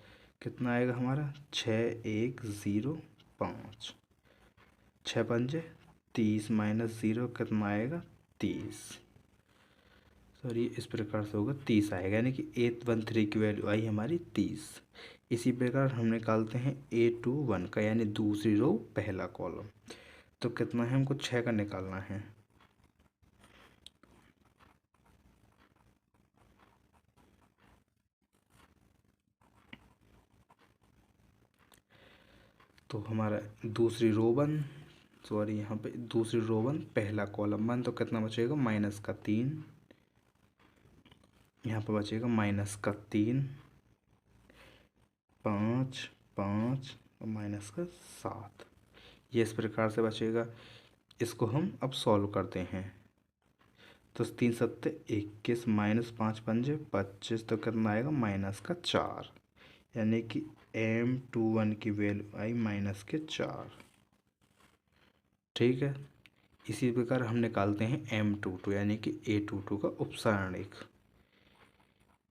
कितना आएगा हमारा 6 1 0 5, 6 पंजे 30 माइनस 0 कितना आएगा 30। सॉरी, इस प्रकार से होगा 30 आएगा, यानी कि A13 की वैल्यू आई हमारी 30। इसी प्रकार हम निकालते हैं A21 का, यानी दूसरी रो पहला कॉलम। तो कितना है, हमको 6 का निकालना है। तो हमारा दूसरी रो वन, सॉरी यहाँ पे दूसरी रो वन पहला कॉलम वन, तो कितना बचेगा माइनस का 3, यहाँ पे बचेगा माइनस का 3 5 5 और माइनस का 7। ये इस प्रकार से बचेगा। इसको हम अब सॉल्व करते हैं। तो 3 सत्ते 21, माइनस 5 पंजे 25, तो कितना आएगा माइनस का 4, यानी कि M21 की वैल्यू आई माइनस के 4। ठीक है, इसी प्रकार हम निकालते हैं M22 यानी कि A22 का उपसारणिक,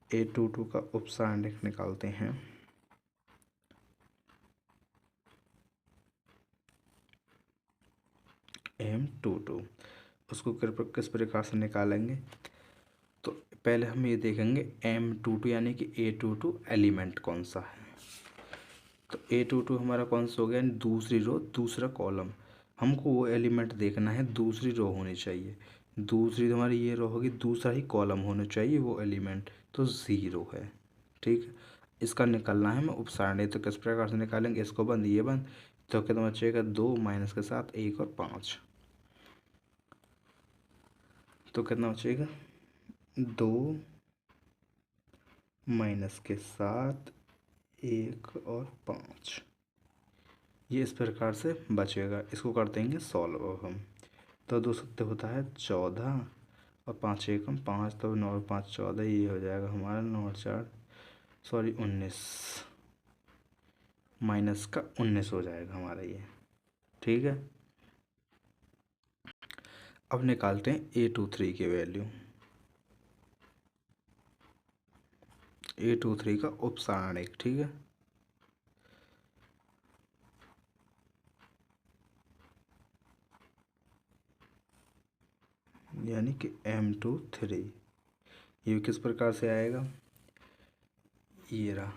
A22 का उपसारणिक निकालते हैं। M22 उसको किस प्रकार से निकालेंगे, तो पहले हम ये देखेंगे M22 यानी कि A22 एलिमेंट कौन सा है। तो A22 हमारा कौन सा हो गया, दूसरी रो दूसरा कॉलम। हमको वो एलिमेंट देखना है, दूसरी रो होनी चाहिए, दूसरी हमारी ये रो होगी, दूसरा ही कॉलम होना चाहिए वो एलिमेंट, तो 0 है। ठीक है, इसका निकालना है हमें उपसारणी। तो किस प्रकार से निकालेंगे, इसको बंद ये बंद, तो कितना बचेगा 2 माइनस के साथ 1 और 5। तो कितना बचेगा 2 माइनस के 7 1 और 5। ये इस प्रकार से बचेगा। इसको कर देंगे सॉल्व अब हम। तो 2 सत्ते होता है 14 और 5 एकम 5, तो 9 और 5 14, ये हो जाएगा हमारा 9 और 4 सॉरी 19 माइनस का 19 हो जाएगा हमारा ये। ठीक है, अब निकालते हैं A23 की वैल्यू। A23 का उपसारणिक। ठीक है, यानी कि M23 ये किस प्रकार से आएगा, ये रहा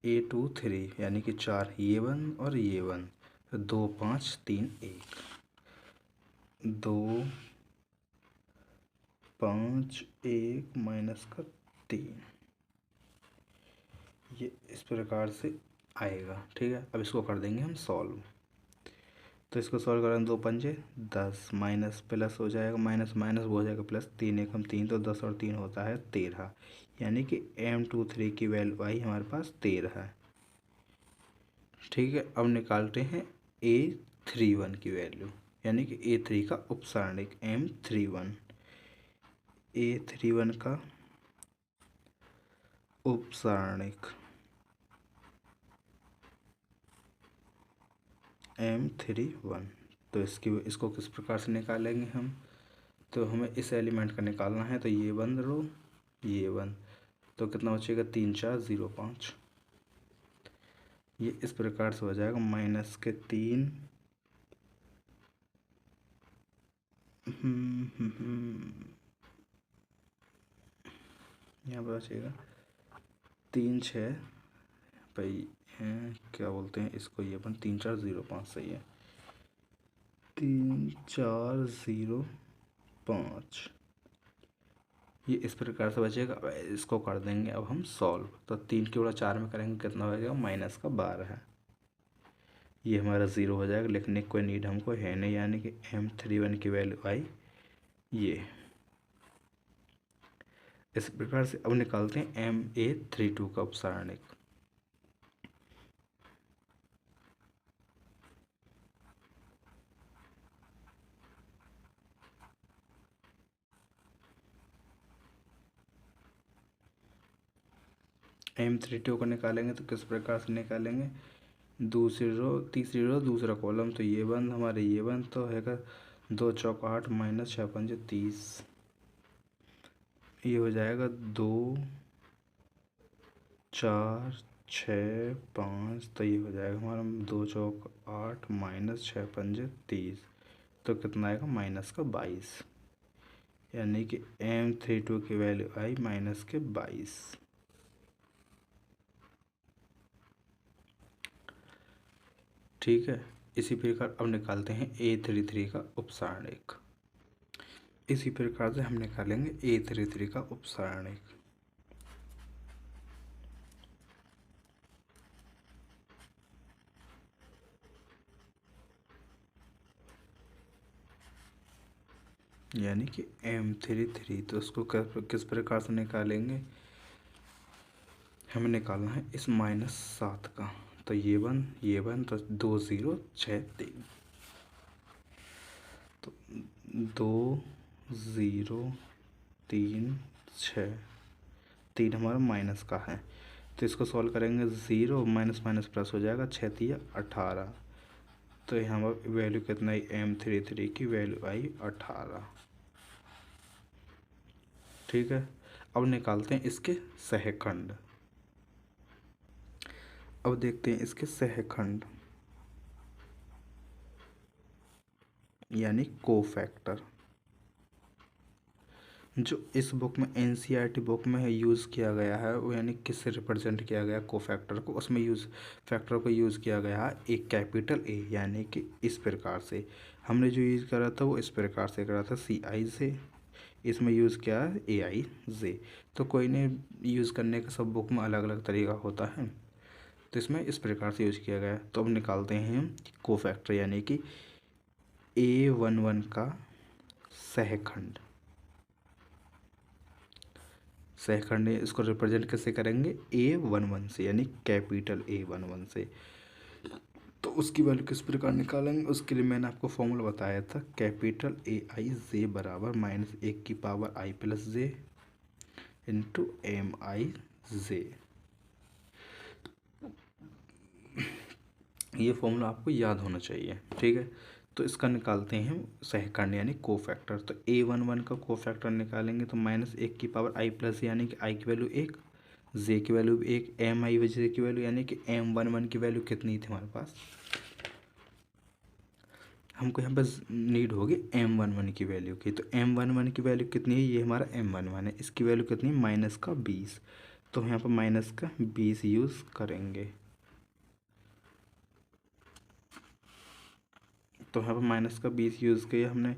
A23 यानी कि 4 ये 1 और ये 1, 2 5 3 1, 2 5 1 माइनस का 3, ये इस प्रकार से आएगा। ठीक है, अब इसको कर देंगे हम सॉल्व। तो इसको सॉल्व करें 2 पंजे 10 माइनस प्लस हो जाएगा, माइनस माइनस वो हो जाएगा प्लस, 3 एकम 3, तो 10 और 3 होता है 13, यानी कि M23 की वैल्यू आई हमारे पास 13 है। ठीक है, अब निकालते हैं A31 की वैल्यू, यानी कि A3 का उपसारणिक M31। A31 का उपसारणिक M31, तो इसको किस प्रकार से निकालेंगे हम, तो हमें इस एलिमेंट का निकालना है। तो ये 1 रो ये 1, तो कितना बचेगा 3 4 0 5, ये इस प्रकार से हो जाएगा माइनस के 3 यहाँ पर बचेगा 3 6 भाई हैं क्या बोलते हैं इसको, ये 3 4 0 5 सही है, 3 4 0 5, ये इस प्रकार से बचेगा। अब इसको कर देंगे अब हम सॉल्व। तो 3 के बड़ा 4 में करेंगे कितना हो जाएगा, माइनस का 12 है, ये हमारा 0 हो जाएगा, लिखने की कोई नीड हमको है नहीं, यानी कि M31 की वैल्यू आई ये। इस प्रकार से अब निकालते हैं MA32 का उपसारणिक। M32 को निकालेंगे तो किस प्रकार से निकालेंगे, दूसरी रो तीसरी रो दूसरा कॉलम, तो ये बंद हमारे ये बंद तो हैगा 2 चौक 8 माइनस 6 पंजे 30, ये हो जाएगा 2 4 6 5, तो ये हो जाएगा हमारा 2 चौक 8 माइनस 6 पंजे 30, तो कितना आएगा माइनस का 22, यानी कि M32 की वैल्यू आई माइनस के 22। ठीक है, इसी प्रकार अब निकालते हैं A33 का उपसारणिक। इसी प्रकार से हम निकालेंगे A33 का उपसारणिक। यानी कि M33, तो उसको किस प्रकार से निकालेंगे, हमें निकालना है इस -7 का, तो ये 1 तो 2 0 6 3, तो 2 0 3 6 3 हमारा माइनस का है, तो इसको सॉल्व करेंगे 0 माइनस माइनस प्लस हो जाएगा 6 3 18, तो यहाँ पर वैल्यू कितना आई M33 की वैल्यू आई 18। ठीक है, अब निकालते हैं इसके सहखंड। अब देखते हैं इसके सहखंड यानी कोफैक्टर, जो इस बुक में NCERT बुक में यूज़ किया गया है वो, यानी किससे रिप्रेजेंट किया गया कोफैक्टर को, उसमें फैक्टर को यूज़ किया गया है एक कैपिटल A, यानी कि इस प्रकार से हमने जो यूज़ करा था वो इस प्रकार से करा था CI से, इसमें यूज़ किया है AIJ। तो कोई ने यूज़ करने का सब बुक में अलग अलग तरीका होता है, तो इसमें इस प्रकार से यूज़ किया गया है। तो अब निकालते हैं हम कोफैक्टर यानी कि A11 का सहखंड। सहखंड है, इसको रिप्रेजेंट कैसे करेंगे, A11 से, यानी कैपिटल A11 से। तो उसकी वैल्यू किस प्रकार निकालेंगे, उसके लिए मैंने आपको फॉर्मूला बताया था, कैपिटल AIJ बराबर -1/i+j इंटू MIJ। ये फॉर्मूला आपको याद होना चाहिए, ठीक है। तो इसका निकालते हैं हम सहखंड यानी कोफैक्टर। तो A11 का कोफैक्टर निकालेंगे तो -1/i+, यानी कि i की वैल्यू 1, j की वैल्यू 1, MIJ की वैल्यू यानी कि M11 की वैल्यू कितनी थी हमारे पास, हमको यहाँ बस नीड होगी M11 की वैल्यू की। तो M11 की वैल्यू कितनी है, ये हमारा M11 है, इसकी वैल्यू कितनी है, -20। तो यहाँ पर -20 यूज़ करेंगे। तो यहाँ पर -20 यूज़ किया हमने।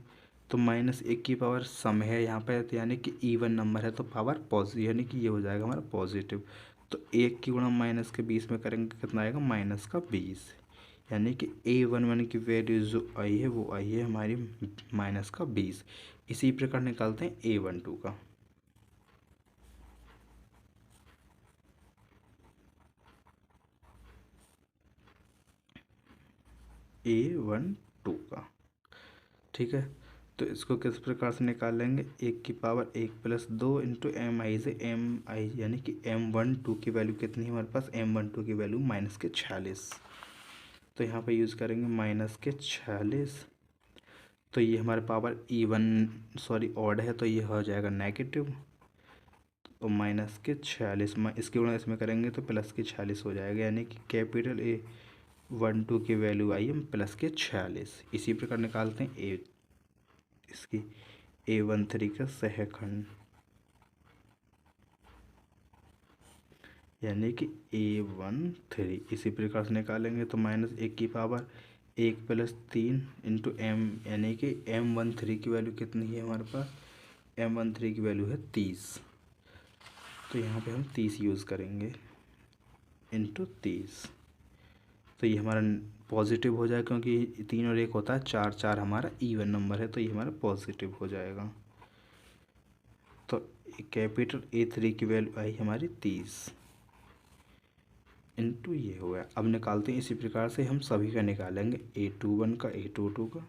तो -1 की पावर सम है यहाँ पे, तो यानी कि इवन नंबर है तो पावर पॉजिटिव, यानी कि ये हो जाएगा हमारा पॉजिटिव। तो 1 की गुणा -20 में करेंगे कितना आएगा, -20, यानी कि A11 की वैल्यू जो आई है वो आई है हमारी -20। इसी प्रकार निकालते हैं A12 का। A12 का, ठीक है। तो इसको किस प्रकार से निकालेंगे, 1 की पावर 1+2 इंटू MI यानी कि M12 की वैल्यू कितनी है हमारे पास, M12 की वैल्यू -46। तो यहाँ पे यूज़ करेंगे -46। तो ये हमारे पावर ऑड है तो ये हो जाएगा नेगेटिव। तो -46 इसके गुणा इसमें करेंगे तो +46 हो जाएगा, यानी कि कैपिटल A12 की वैल्यू आई है +46। इसी प्रकार निकालते हैं इसकी A13 का सहखंड, यानी कि A13। इसी प्रकार से निकालेंगे तो -1 की पावर 1+3 इंटू M, यानी कि M13 की वैल्यू कितनी है हमारे पास, M13 की वैल्यू है 30। तो यहाँ पे हम 30 यूज़ करेंगे इंटू 30। तो ये हमारा पॉजिटिव हो जाएगा, क्योंकि 3 और 1 होता है 4, 4 हमारा इवन नंबर है तो ये हमारा पॉजिटिव हो जाएगा। तो कैपिटल A3 की वैल्यू आई हमारी 30 इंटू ये हो गया। अब निकालते हैं इसी प्रकार से हम सभी का निकालेंगे, A21 का, A22 का।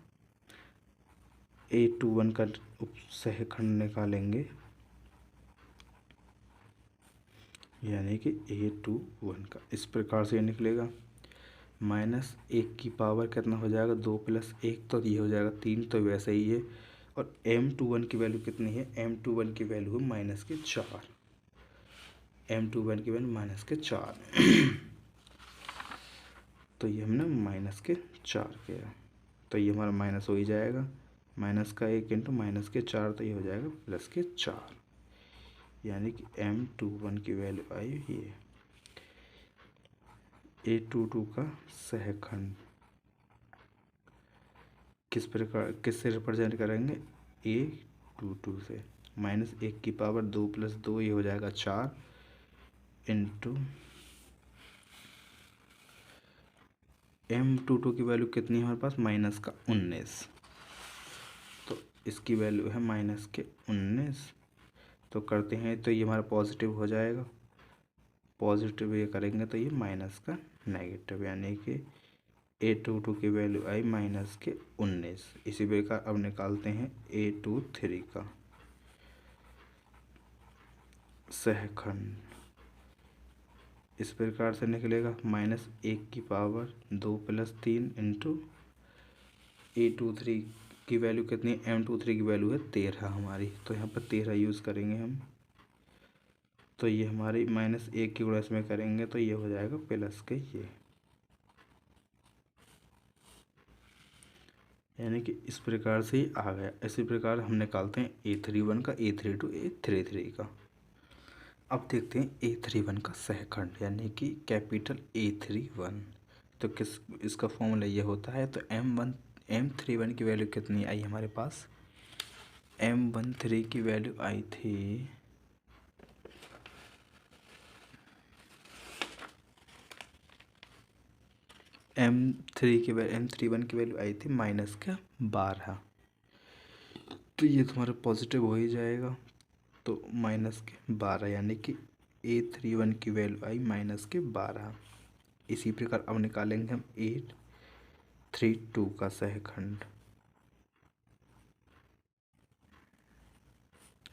A21 का सहखंड निकालेंगे, यानी कि A21 का इस प्रकार से निकलेगा, -1 की पावर कितना हो जाएगा, 2+1, तो ये हो जाएगा 3, तो वैसे ही है। और M21 की वैल्यू कितनी है, M21 की वैल्यू है -4, M21 की वैल्यू -4। तो ये हमने -4 किया, तो ये हमारा माइनस हो ही जाएगा, -1 इंटू -4, तो ये हो जाएगा +4, यानी कि M21 की वैल्यू आई ये। A22 का सहखंड किस प्रकार, किससे रिप्रेजेंट करेंगे, A22 से। -1 की पावर 2+2 ये हो जाएगा 4 इंटू M22 की वैल्यू कितनी है हमारे पास, -19। तो इसकी वैल्यू है -19। तो करते हैं तो ये हमारा पॉजिटिव हो जाएगा, पॉजिटिव ये करेंगे तो ये माइनस का नेगेटिव, यानी कि A22 की वैल्यू आई -19। इसी प्रकार अब निकालते हैं A23 का सहखंड। इस प्रकार से निकलेगा, -1 की पावर 2+3 इंटू A23 की वैल्यू कितनी है, M23 की वैल्यू है 13 हमारी, तो यहाँ पर 13 यूज़ करेंगे हम। तो ये हमारी -1 की गुणा इसमें करेंगे तो ये हो जाएगा प्लस के ये, यानी कि इस प्रकार से ही आ गया। इसी प्रकार हम निकालते हैं A31 का, A32, A33 का। अब देखते हैं A31 का सहखंड, यानी कि कैपिटल A31। तो किस, इसका फॉर्मूला ये होता है। तो M31 की वैल्यू कितनी आई हमारे पास, M13 की वैल्यू आई थी M31 की वैल्यू आई थी -12। तो ये तुम्हारा पॉजिटिव हो ही जाएगा। तो -12 यानी कि A31 की वैल्यू आई -12। इसी प्रकार अब निकालेंगे हम A32 का सहखंड,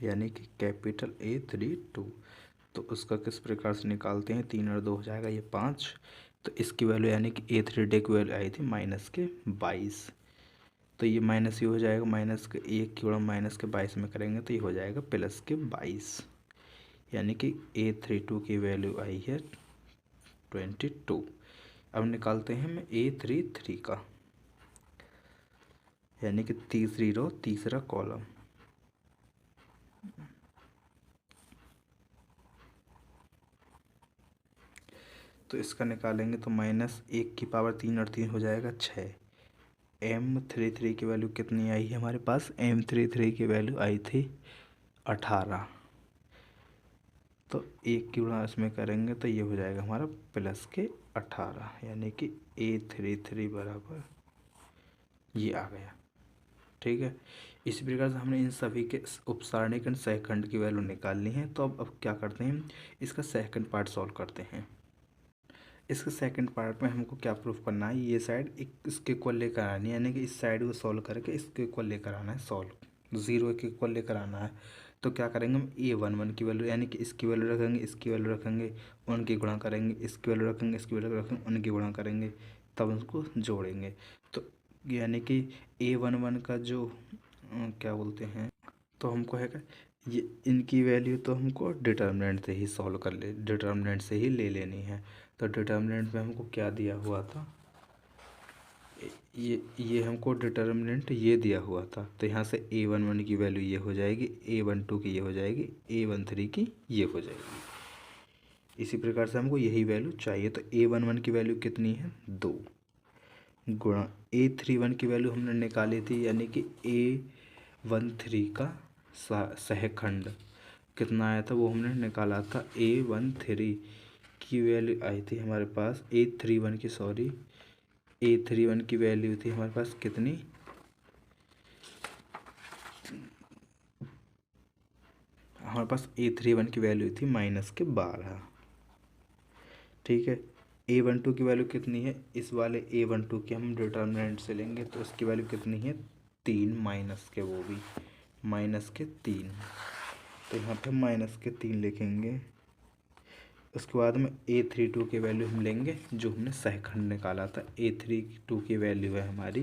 यानी कि कैपिटल A32। तो उसका किस प्रकार से निकालते हैं, 3 और 2 हो जाएगा ये 5। तो इसकी वैल्यू यानी कि A3 की वैल्यू आई थी -22। तो ये माइनस ये हो जाएगा, -1 की गुणा -22 में करेंगे तो ये हो जाएगा +22, यानी कि A32 की वैल्यू आई है 22। अब निकालते हैं हम A33 का, यानी कि तीसरी रो तीसरा कॉलम। तो इसका निकालेंगे तो -1 की पावर 3 और 3 हो जाएगा 6। M33 की वैल्यू कितनी आई है हमारे पास, M33 की वैल्यू आई थी 18। तो 1 की गुणा इसमें करेंगे तो ये हो जाएगा हमारा +18, यानी कि A33 बराबर ये आ गया। ठीक है, इसी प्रकार से हमने इन सभी के उपसारणिक सहखंड की वैल्यू निकाल ली है। तो अब क्या करते हैं, इसका सेकंड पार्ट सॉल्व करते हैं। इसके सेकंड पार्ट में हमको क्या प्रूफ करना है, ये साइड एक इसके इक्वल लेकर आनी है, यानी कि इस साइड को सॉल्व करके इसके इक्वल लेकर आना है, सॉल्व 0 के इक्वल लेकर आना है। तो क्या करेंगे हम, A11 की वैल्यू यानी कि इसकी वैल्यू रखेंगे, इसकी वैल्यू रखेंगे, उनकी गुणा करेंगे, इसकी वैल्यू रखेंगे, इसकी वैल्यू रखेंगे, उनकी गुणा करेंगे, तब उसको जोड़ेंगे। तो यानी कि A11 का जो क्या बोलते हैं, तो हमको है ये इनकी वैल्यू तो हमको डिटर्मिनेंट से ही सॉल्व कर ले, डिटर्मिनेंट से ही ले लेनी है। तो डिटर्मिनेंट में हमको क्या दिया हुआ था, ये हमको डिटर्मिनेंट ये दिया हुआ था। तो यहाँ से A11 की वैल्यू ये हो जाएगी, A12 की ये हो जाएगी, A13 की ये हो जाएगी। इसी प्रकार से हमको यही वैल्यू चाहिए। तो A11 की वैल्यू कितनी है, 2 गुणा A31 की वैल्यू हमने निकाली थी, यानी कि A13 का सहखंड कितना आया था वो हमने निकाला था। A13 की वैल्यू आई थी हमारे पास, A31 की सॉरी A31 की वैल्यू थी हमारे पास कितनी, हमारे पास A31 की वैल्यू थी -12। ठीक है, A12 की वैल्यू कितनी है, इस वाले A12 की हम डिटर्मिनेंट से लेंगे तो इसकी वैल्यू कितनी है, 3 माइनस के, वो भी -3। तो यहाँ पे -3 लिखेंगे। उसके बाद में A32 की वैल्यू हम लेंगे, जो हमने सहखंड निकाला था। A32 की वैल्यू है हमारी,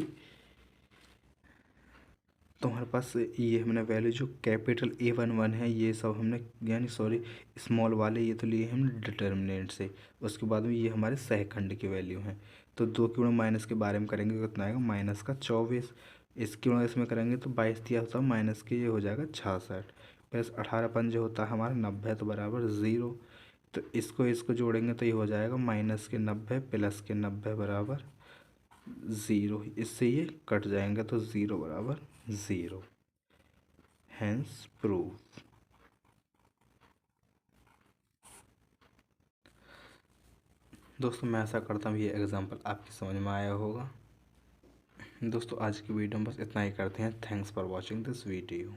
तो हमारे पास ये हमने वैल्यू जो कैपिटल A11 है ये सब हमने, यानी सॉरी स्मॉल वाले ये तो लिए हमने डिटर्मिनेंट से। उसके बाद में ये हमारे सहखंड की वैल्यू हैं। तो 2 की गुणा माइनस के बारे में करेंगे तो कितना आएगा, -24। इसकी गुणा इसमें करेंगे तो 22 दिया होता है, माइनस के ये हो जाएगा 66, प्लस 18 पन जो होता है हमारा 90, तो बराबर 0। तो इसको जोड़ेंगे तो ये हो जाएगा -90 प्लस के 90 बराबर 0। इससे ये कट जाएंगे तो 0 बराबर 0, हैंस प्रूफ। दोस्तों मैं आशा करता हूँ ये एग्जांपल आपकी समझ में आया होगा। दोस्तों आज की वीडियो में बस इतना ही करते हैं। Thanks for watching this video.